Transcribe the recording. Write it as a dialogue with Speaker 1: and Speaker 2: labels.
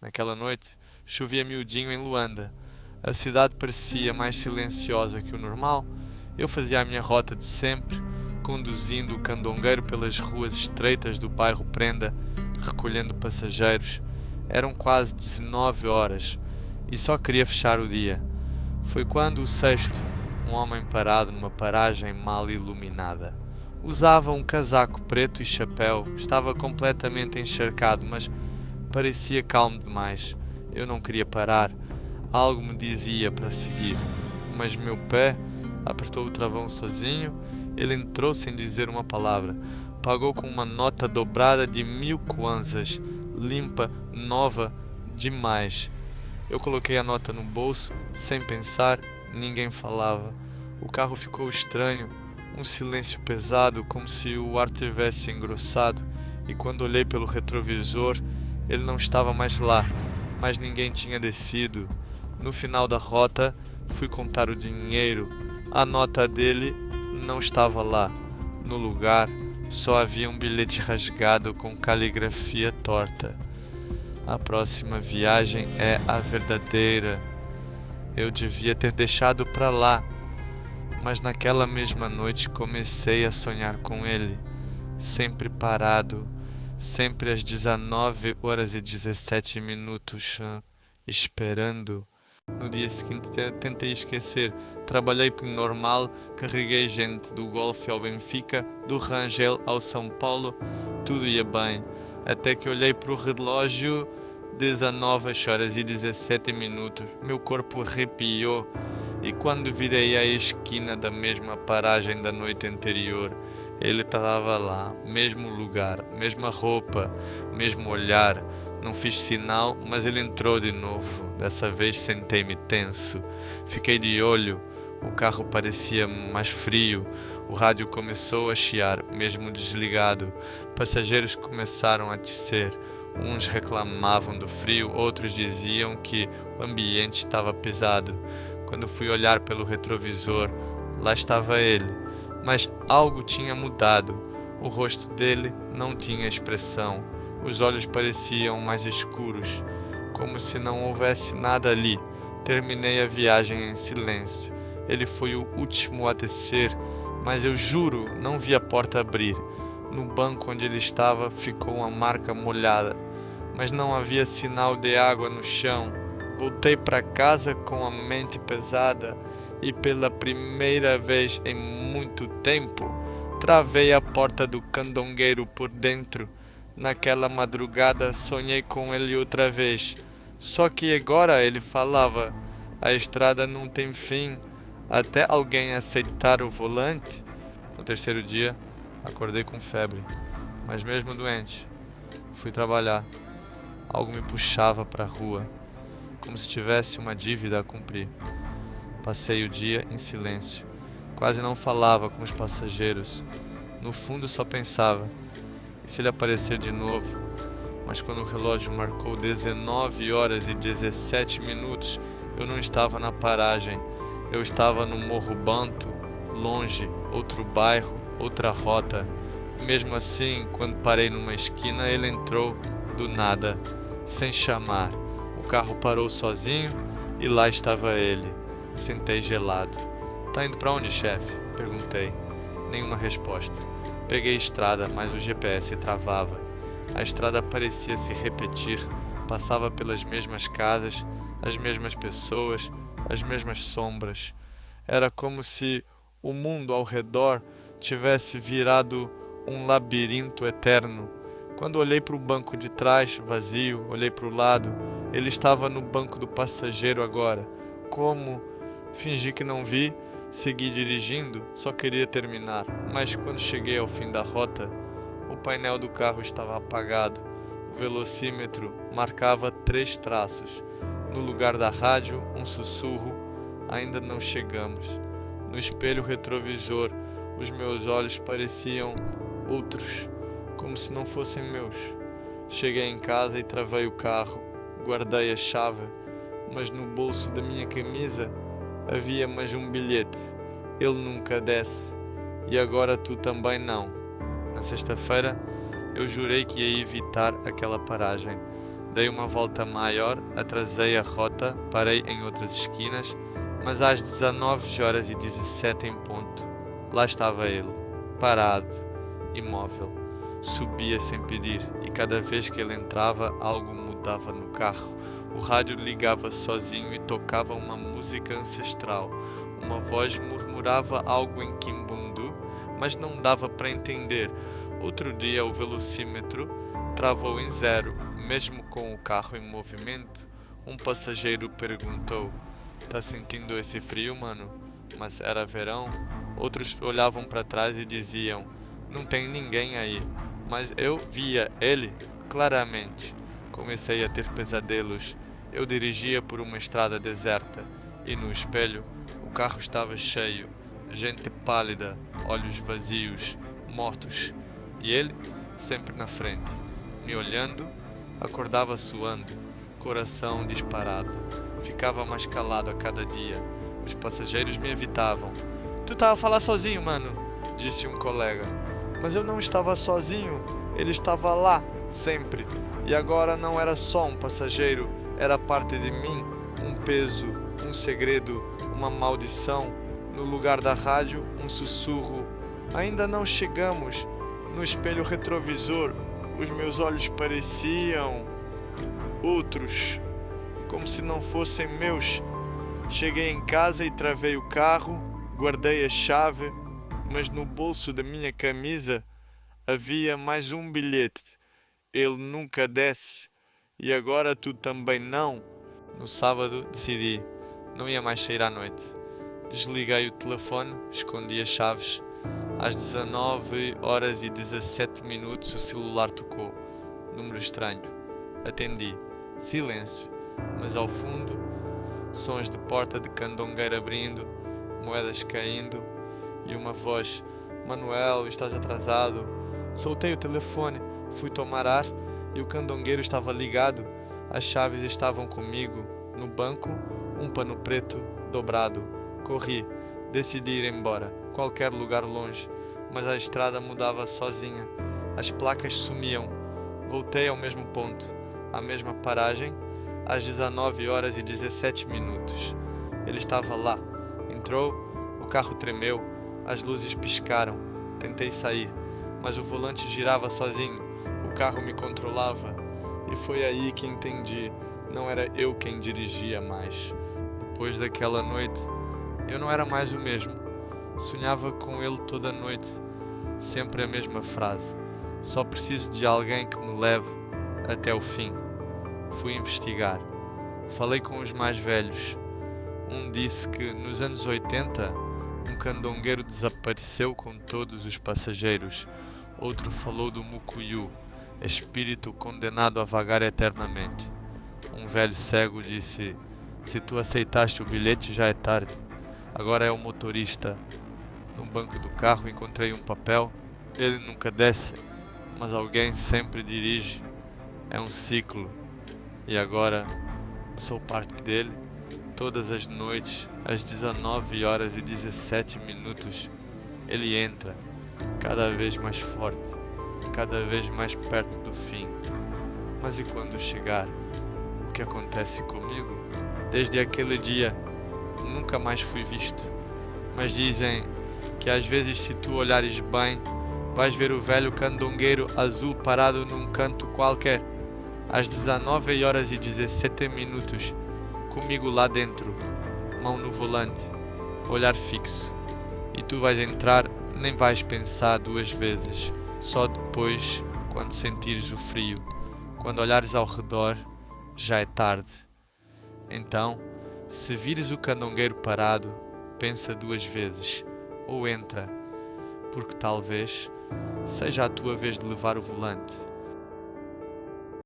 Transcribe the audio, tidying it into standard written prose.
Speaker 1: Naquela noite, chovia miudinho em Luanda. A cidade parecia mais silenciosa que o normal. Eu fazia a minha rota de sempre, conduzindo o candongueiro pelas ruas estreitas do bairro Prenda, recolhendo passageiros. Eram quase 19 horas e só queria fechar o dia. Foi quando o sexto, um homem parado numa paragem mal iluminada. Usava um casaco preto e chapéu, estava completamente encharcado, mas parecia calmo demais. Eu não queria parar. Algo me dizia para seguir, mas meu pé apertou o travão sozinho. Ele entrou sem dizer uma palavra. Pagou com uma nota dobrada de 1000 kwanzas, limpa, nova, demais. Eu coloquei a nota no bolso, sem pensar, ninguém falava. O carro ficou estranho, um silêncio pesado, como se o ar tivesse engrossado, e quando olhei pelo retrovisor, ele não estava mais lá, mas ninguém tinha descido. No final da rota, fui contar o dinheiro. A nota dele não estava lá. No lugar, só havia um bilhete rasgado com caligrafia torta. A próxima viagem é a verdadeira. Eu devia ter deixado para lá, mas naquela mesma noite comecei a sonhar com ele, sempre parado, sempre às 19 horas e 17 minutos, esperando. No dia seguinte tentei esquecer. Trabalhei por normal, carreguei gente do Golfe ao Benfica, do Rangel ao São Paulo, tudo ia bem. Até que olhei para o relógio, 19 horas e 17 minutos. Meu corpo arrepiou e quando virei à esquina da mesma paragem da noite anterior, ele estava lá, mesmo lugar, mesma roupa, mesmo olhar. Não fiz sinal, mas ele entrou de novo. Dessa vez sentei-me tenso. Fiquei de olho. O carro parecia mais frio. O rádio começou a chiar, mesmo desligado. Passageiros começaram a descer. Uns reclamavam do frio, outros diziam que o ambiente estava pesado. Quando fui olhar pelo retrovisor, lá estava ele. Mas algo tinha mudado. O rosto dele não tinha expressão. Os olhos pareciam mais escuros, como se não houvesse nada ali. Terminei a viagem em silêncio. Ele foi o último a descer, mas eu juro, não vi a porta abrir. No banco onde ele estava ficou uma marca molhada, mas não havia sinal de água no chão. Voltei para casa com a mente pesada e pela primeira vez em muito tempo travei a porta do candongueiro por dentro. Naquela madrugada sonhei com ele outra vez, só que agora ele falava: a estrada não tem fim, até alguém aceitar o volante. No terceiro dia, acordei com febre, mas mesmo doente, fui trabalhar. Algo me puxava para a rua, como se tivesse uma dívida a cumprir. Passei o dia em silêncio, quase não falava com os passageiros. No fundo só pensava: e se ele aparecer de novo? Mas quando o relógio marcou 19 horas e 17 minutos, eu não estava na paragem. Eu estava no Morro Banto, longe, outro bairro, outra rota. Mesmo assim, quando parei numa esquina, ele entrou do nada, sem chamar. O carro parou sozinho e lá estava ele. Sentei gelado. Tá indo para onde, chefe? Perguntei. Nenhuma resposta. Peguei estrada, mas o GPS travava. A estrada parecia se repetir. Passava pelas mesmas casas, as mesmas pessoas, as mesmas sombras. Era como se o mundo ao redor tivesse virado um labirinto eterno. Quando olhei para o banco de trás, vazio, olhei para o lado. Ele estava no banco do passageiro agora. Como? Fingi que não vi. Segui dirigindo, só queria terminar, mas quando cheguei ao fim da rota, o painel do carro estava apagado. O velocímetro marcava 3 traços. No lugar da rádio, um sussurro: ainda não chegamos. No espelho retrovisor, os meus olhos pareciam outros, como se não fossem meus. Cheguei em casa e travei o carro. Guardei a chave, mas no bolso da minha camisa havia mais um bilhete. Ele nunca desce, e agora tu também não. Na sexta-feira, eu jurei que ia evitar aquela paragem. Dei uma volta maior, atrasei a rota, parei em outras esquinas, mas às 19h17 em ponto, lá estava ele, parado, imóvel. Subia sem pedir e cada vez que ele entrava algo mudava no carro. O rádio ligava sozinho e tocava uma música ancestral. Uma voz murmurava algo em Kimbundu, mas não dava para entender. Outro dia o velocímetro travou em zero, mesmo com o carro em movimento. Um passageiro perguntou: "Tá sentindo esse frio, mano?" Mas era verão. Outros olhavam para trás e diziam: "Não tem ninguém aí." Mas eu via ele claramente. Comecei a ter pesadelos. Eu dirigia por uma estrada deserta e no espelho o carro estava cheio. Gente pálida, olhos vazios, mortos. E ele sempre na frente. Me olhando, acordava suando, coração disparado. Ficava mais calado a cada dia. Os passageiros me evitavam. "Tu tá a falar sozinho, mano", disse um colega. Mas eu não estava sozinho. Ele estava lá, sempre. E agora não era só um passageiro, era parte de mim, um peso, um segredo, uma maldição. No lugar da rádio, um sussurro. Ainda não chegamos. No espelho retrovisor, os meus olhos pareciam outros, como se não fossem meus. Cheguei em casa e travei o carro, guardei a chave, mas no bolso da minha camisa havia mais um bilhete. Ele nunca desce, e agora tu também não. No sábado decidi, não ia mais sair à noite. Desliguei o telefone, escondi as chaves. Às 19h17 o celular tocou. Número estranho. Atendi. Silêncio. Mas ao fundo, sons de porta de candongueiro abrindo, moedas caindo e uma voz: "Manuel, estás atrasado." Soltei o telefone, fui tomar ar e o candongueiro estava ligado. As chaves estavam comigo. No banco, um pano preto dobrado. Corri. Decidi ir embora. Qualquer lugar longe. Mas a estrada mudava sozinha. As placas sumiam. Voltei ao mesmo ponto. À mesma paragem. Às 19h17. Ele estava lá. Entrou. O carro tremeu. As luzes piscaram. Tentei sair. Mas o volante girava sozinho. O carro me controlava. E foi aí que entendi. Não era eu quem dirigia mais. Depois daquela noite, eu não era mais o mesmo. Sonhava com ele toda noite. Sempre a mesma frase: "Só preciso de alguém que me leve até o fim." Fui investigar. Falei com os mais velhos. Um disse que nos anos 80 um candongueiro desapareceu com todos os passageiros. Outro falou do Mucuyu, espírito condenado a vagar eternamente. Um velho cego disse: "Se tu aceitaste o bilhete, já é tarde. Agora é o motorista." No banco do carro encontrei um papel. Ele nunca desce, mas alguém sempre dirige. É um ciclo. E agora sou parte dele. Todas as noites, às 19h17, ele entra, cada vez mais forte, cada vez mais perto do fim. Mas e quando chegar? O que acontece comigo? Desde aquele dia, nunca mais fui visto. Mas dizem que às vezes, se tu olhares bem, vais ver o velho candongueiro azul parado num canto qualquer. Às 19h17, comigo lá dentro, mão no volante, olhar fixo. E tu vais entrar, nem vais pensar duas vezes. Só depois, quando sentires o frio, quando olhares ao redor, já é tarde. Então, se vires o candongueiro parado, pensa duas vezes, ou entra, porque talvez seja a tua vez de levar o volante.